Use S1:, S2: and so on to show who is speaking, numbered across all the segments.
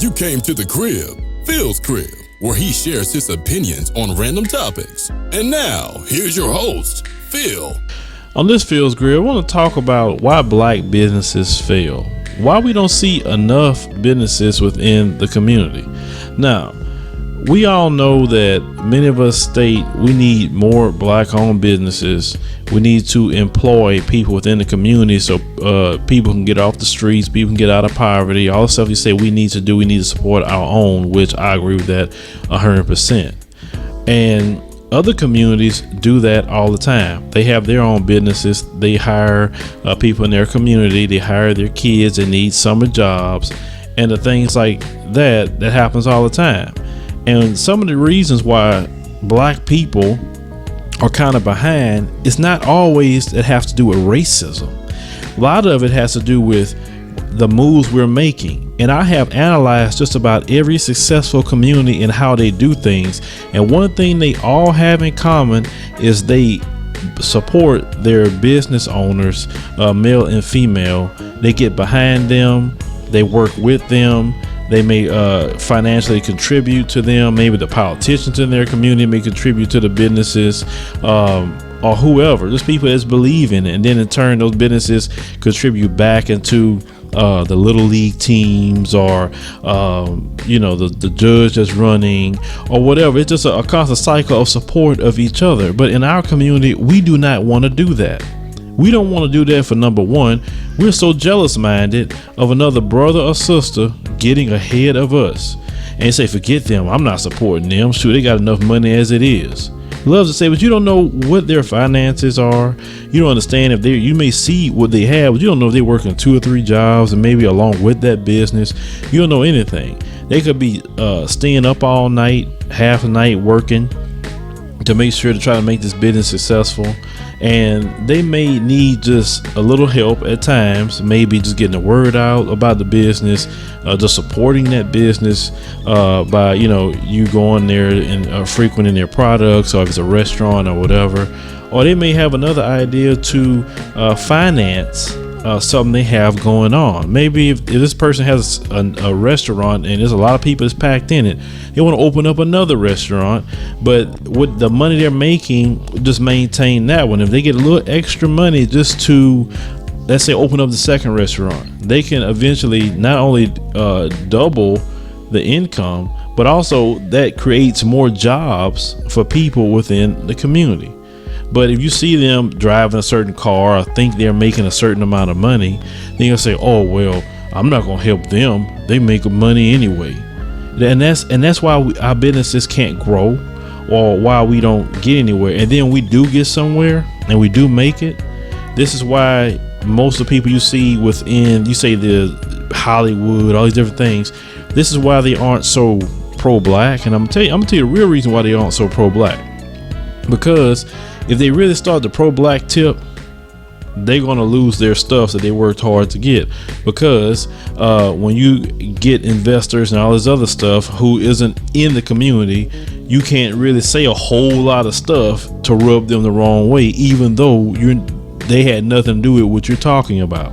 S1: You came to the crib, Phil's crib, where he shares his opinions on random topics. And now, here's your host, Phil.
S2: On this Phil's Grill, I want to talk about why black businesses fail. Why we don't see enough businesses within the community. Now, we all know that many of us state we need more black-owned businesses. We need to employ people within the community so people can get off the streets, people can get out of poverty. All the stuff you say we need to do, we need to support our own, which I agree with that 100%. And other communities do that all the time. They have their own businesses. They hire people in their community. They hire their kids that need summer jobs and the things like that happens all the time. And some of the reasons why black people are kind of behind, it's not always that have to do with racism. A lot of it has to do with the moves we're making. And I have analyzed just about every successful community and how they do things. And one thing they all have in common is they support their business owners, male and female. They get behind them. They work with them. They may financially contribute to them. Maybe the politicians in their community may contribute to the businesses, or whoever, just people that believe in it. And then in turn, those businesses contribute back into the little league teams or, the judge that's running or whatever. It's just a constant cycle of support of each other. But in our community, we do not want to do that. We don't want to do that for number one. We're so jealous minded of another brother or sister getting ahead of us and say, forget them. I'm not supporting them. Shoot, they got enough money as it is. Loves to say, but you don't know what their finances are. You don't understand if you may see what they have, but you don't know if they're working 2 or 3 jobs and maybe along with that business. You don't know anything. They could be staying up all night, half a night working to make sure to try to make this business successful. And they may need just a little help at times, maybe just getting the word out about the business, just supporting that business by, you going there and frequenting their products, or if it's a restaurant or whatever. Or they may have another idea to finance something they have going on. Maybe if this person has a restaurant and there's a lot of people that's packed in it, they want to open up another restaurant, but with the money they're making, just maintain that one. If they get a little extra money just to, let's say, open up the second restaurant, they can eventually not only double the income, but also that creates more jobs for people within the community. But if you see them driving a certain car or think they're making a certain amount of money, then you'll say, oh, well, I'm not going to help them. They make money anyway. And that's why our businesses can't grow, or why we don't get anywhere. And then we do get somewhere and we do make it. This is why most of the people you see within, you say the Hollywood, all these different things, this is why they aren't so pro-black. And I'm gonna tell you the real reason why they aren't so pro-black. Because if they really start the pro-black tip, they're going to lose their stuff that they worked hard to get. Because when you get investors and all this other stuff who isn't in the community, you can't really say a whole lot of stuff to rub them the wrong way, even though they had nothing to do with what you're talking about.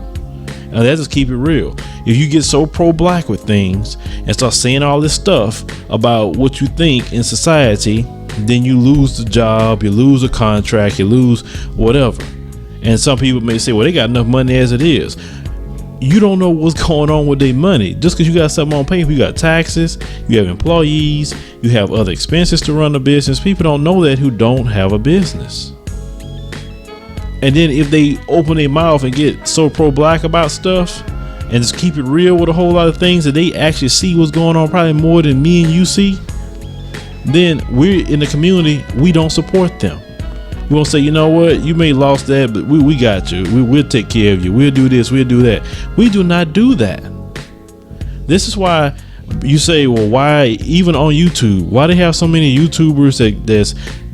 S2: Now, let's just keep it real. If you get so pro-black with things and start saying all this stuff about what you think in society, then you lose the job, you lose a contract, you lose whatever. And some people may say, well, they got enough money as it is. You don't know what's going on with their money. Just because you got something on paper, you got taxes, you have employees, you have other expenses to run a business. People don't know that who don't have a business. And then if they open their mouth and get so pro-black about stuff and just keep it real with a whole lot of things that they actually see what's going on, probably more than me and you see, then we're in the community, we don't support them. We won't say, you know what, you may lost that, but we got you. We'll take care of you. We'll do this, we'll do that. We do not do that. This is why you say, well, why even on YouTube, why they have so many YouTubers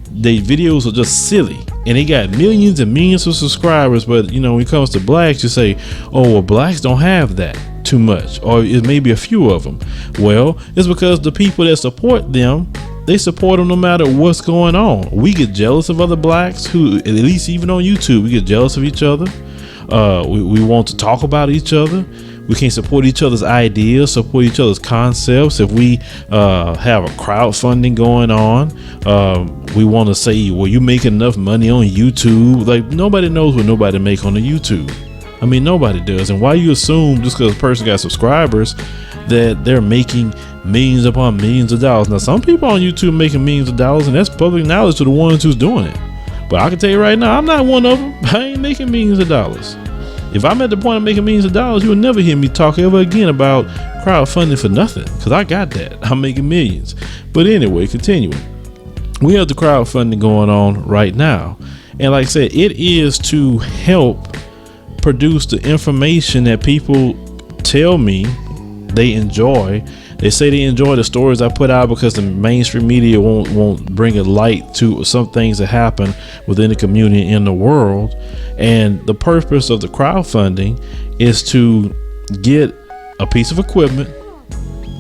S2: their videos are just silly and they got millions and millions of subscribers, but when it comes to blacks, you say, oh, well, blacks don't have that too much, or it may be a few of them. Well, it's because the people that support them, they support them no matter what's going on. We get jealous of other blacks who, at least even on YouTube, we get jealous of each other. We want to talk about each other. We can't support each other's ideas, support each other's concepts. If we have a crowdfunding going on, we want to say, well, you make enough money on YouTube. Like, nobody knows what nobody make on the YouTube. I mean, nobody does. And why you assume just because a person got subscribers that they're making millions upon millions of dollars? Now, some people on YouTube making millions of dollars, and that's public knowledge to the ones who's doing it. But I can tell you right now, I'm not one of them. I ain't making millions of dollars. If I'm at the point of making millions of dollars, you will never hear me talk ever again about crowdfunding for nothing, because I got that. I'm making millions. But anyway, continuing. We have the crowdfunding going on right now. And like I said, it is to help produce the information that people tell me they enjoy. They say they enjoy the stories I put out because the mainstream media won't bring a light to some things that happen within the community in the world. And the purpose of the crowdfunding is to get a piece of equipment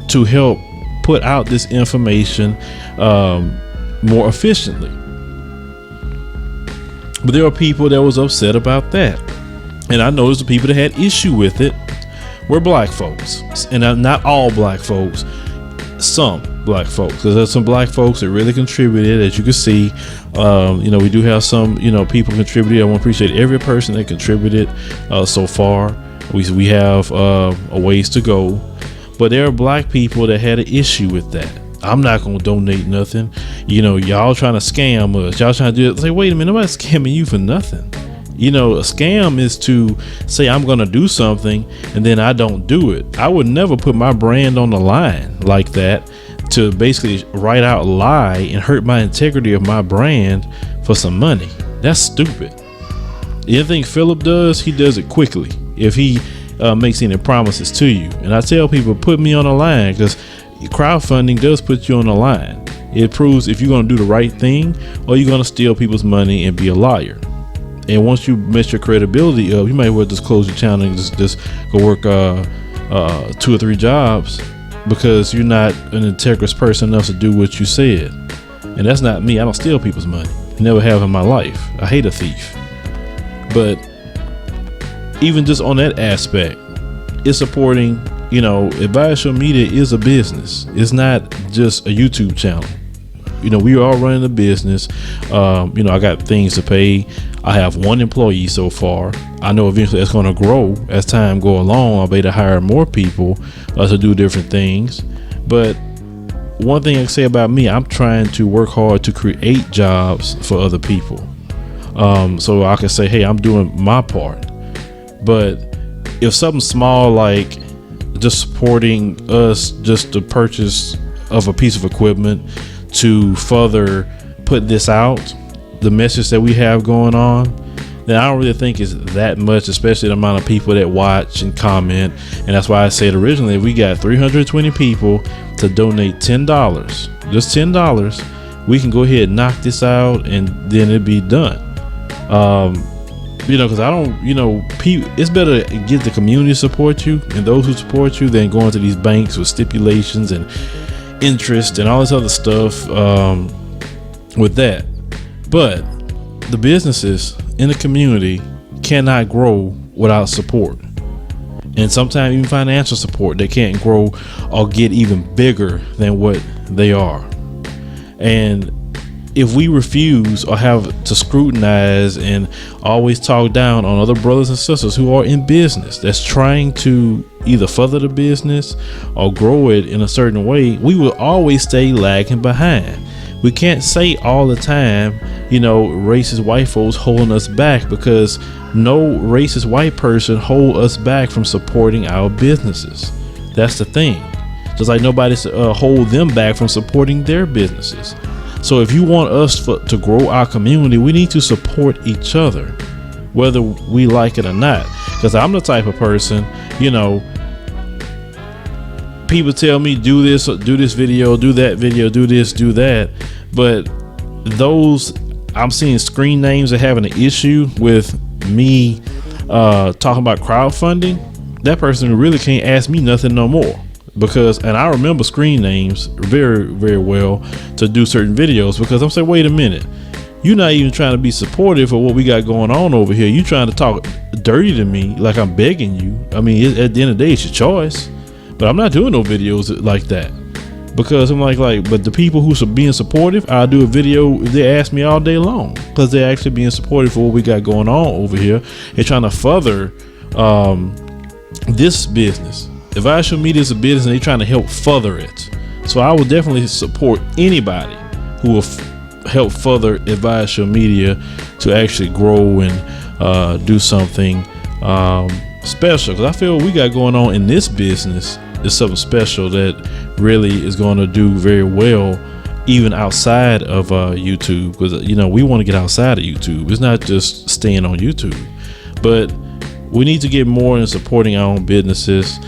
S2: to help put out this information more efficiently. But there are people that was upset about that. And I noticed the people that had issue with it were black folks, and not all black folks, some black folks, because there's some black folks that really contributed. As you can see, we do have some, people contributed. I want to appreciate every person that contributed so far. We have a ways to go, but there are black people that had an issue with that. I'm not going to donate nothing. Y'all trying to scam us. Y'all trying to do it. Say, wait a minute, nobody's scamming you for nothing. A scam is to say I'm going to do something and then I don't do it. I would never put my brand on the line like that to basically write out a lie and hurt my integrity of my brand for some money. That's stupid. Anything Philip does, he does it quickly if he makes any promises to you. And I tell people, put me on the line, because crowdfunding does put you on the line. It proves if you're going to do the right thing or you're going to steal people's money and be a liar. And once you mess your credibility up, you might well just close your channel and just go work 2 or 3 jobs, because you're not an integrous person enough to do what you said. And that's not me. I don't steal people's money. Never have in my life. I hate a thief. But even just on that aspect, it's supporting, Advice Show Media is a business. It's not just a YouTube channel. We are all running a business. I got things to pay. I have 1 employee so far. I know eventually it's going to grow as time go along. I'll be able to hire more people to do different things. But one thing I can say about me, I'm trying to work hard to create jobs for other people. So I can say, hey, I'm doing my part. But if something small like just supporting us, just the purchase of a piece of equipment to further put this out, the message that we have going on, then I don't really think it's that much, especially the amount of people that watch and comment. And that's why I said originally, if we got 320 people to donate $10, just $10, we can go ahead and knock this out and then it'd be done. Because I don't, it's better to get the community to support you and those who support you than going to these banks with stipulations and interest and all this other stuff with that. But the businesses in the community cannot grow without support, and sometimes even financial support. They can't grow or get even bigger than what they are. And if we refuse or have to scrutinize and always talk down on other brothers and sisters who are in business that's trying to either further the business or grow it in a certain way, we will always stay lagging behind. We can't say all the time, racist white folks holding us back, because no racist white person hold us back from supporting our businesses. That's the thing. Just like nobody hold them back from supporting their businesses. So if you want us to grow our community, we need to support each other, whether we like it or not. Because I'm the type of person, people tell me do this video, do that video, do this, do that. But those, I'm seeing screen names that having an issue with me talking about crowdfunding. That person really can't ask me nothing no more. And I remember screen names very, very well to do certain videos, because I'm saying, wait a minute, you're not even trying to be supportive of what we got going on over here. You trying to talk dirty to me like I'm begging you. I mean, at the end of the day, it's your choice. But I'm not doing no videos like that, because I'm like, but the people who are being supportive, I'll do a video if they ask me all day long, because they're actually being supportive for what we got going on over here. They're trying to further this business. Advisor Media is a business, and they're trying to help further it. So I will definitely support anybody who will help further Advisor Media to actually grow and do something special, because I feel what we got going on in this business is something special that really is going to do very well even outside of YouTube, because we want to get outside of YouTube. It's not just staying on YouTube, but we need to get more in supporting our own businesses.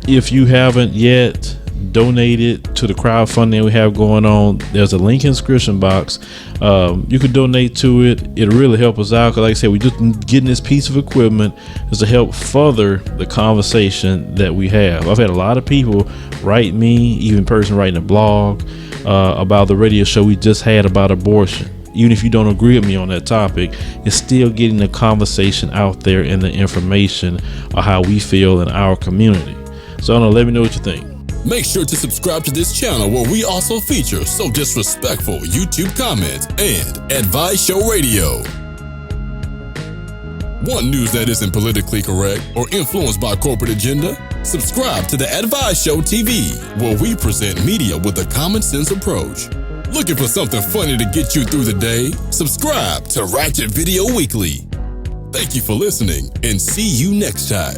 S2: If you haven't yet donated to the crowdfunding we have going on, there's a link in the description box. You can donate to it. It'll really help us out, because like I said, we just getting this piece of equipment is to help further the conversation that we have. I've had a lot of people write me, even person writing a blog about the radio show we just had about abortion. Even if you don't agree with me on that topic, it's still getting the conversation out there and the information of how we feel in our community. So let me know what you think.
S1: Make sure to subscribe to this channel, where we also feature So Disrespectful YouTube comments and Advice Show Radio. Want news that isn't politically correct or influenced by corporate agenda? Subscribe to the Advice Show TV, where we present media with a common sense approach. Looking for something funny to get you through the day? Subscribe to Ratchet Video Weekly. Thank you for listening, and see you next time.